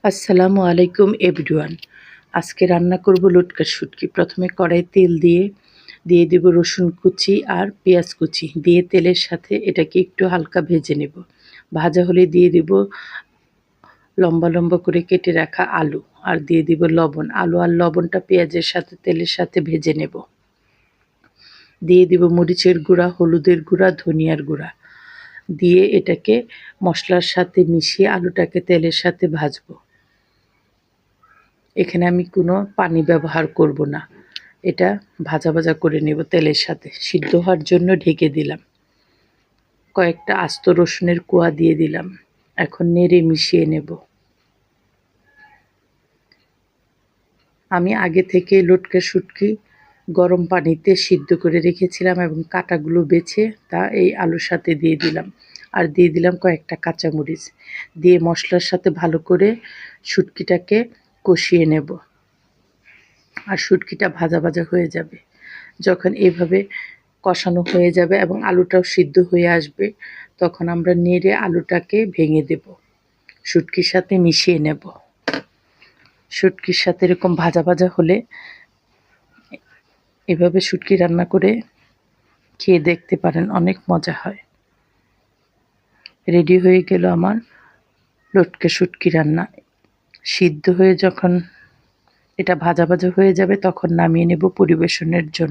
আসসালামু আলাইকুম এভরিওয়ান। আজকে রান্না করব লটকা শুটকি। প্রথমে কড়াই তেল দিয়ে দেব রসুন কুচি আর পেঁয়াজ কুচি দিয়ে তেলের সাথে এটাকে একটু হালকা ভেজে নেব। ভাজা হলে দিয়ে দেব লম্বা লম্বা করে কেটে রাখা আলু আর দিয়ে দিব লবণ। আলু আর লবণটা পেঁয়াজের সাথে তেলের সাথে ভেজে নেব। দিয়ে দিব মরিচের গুঁড়া, হলুদের গুঁড়া, ধনিয়ার গুঁড়া দিয়ে এটাকে মশলার সাথে মিশিয়ে আলুটাকে তেলের সাথে ভাজবো। এখানে আমি কোনো পানি ব্যবহার করব না। এটা ভাজা ভাজা করে নেব তেলের সাথে। সিদ্ধ হওয়ার জন্য ঢেকে দিলাম। কয়েকটা আস্ত রসুনের কোয়া দিয়ে দিলাম। এখন নেড়ে মিশিয়ে নেব। আমি আগে থেকে লটকা শুটকি গরম পানিতে সিদ্ধ করে রেখেছিলাম এবং কাঁটাগুলো বেছে তা এই আলুর সাথে দিয়ে দিলাম। আর দিয়ে দিলাম কয়েকটা কাঁচামরিচ দিয়ে মশলার সাথে ভালো করে শুটকিটাকে কষিয়ে নেব। আর শুটকিটা ভাজা ভাজা হয়ে যাবে। যখন এভাবে কষানো হয়ে যাবে এবং আলুটাও সিদ্ধ হয়ে আসবে, তখন আমরা নেড়ে আলুটাকে ভেঙে দেব। শুটকির সাথে মিশিয়ে নেব। শুটকির সাথে এরকম ভাজা ভাজা হলে এভাবে শুটকি রান্না করে খেয়ে দেখতে পারেন, অনেক মজা হয়। রেডি হয়ে গেল আমার লটকা শুটকি রান্না। সিদ্ধ হয়ে যখন এটা ভাজা ভাজা হয়ে যাবে তখন নামিয়ে নেব পরিবেশনের জন্য।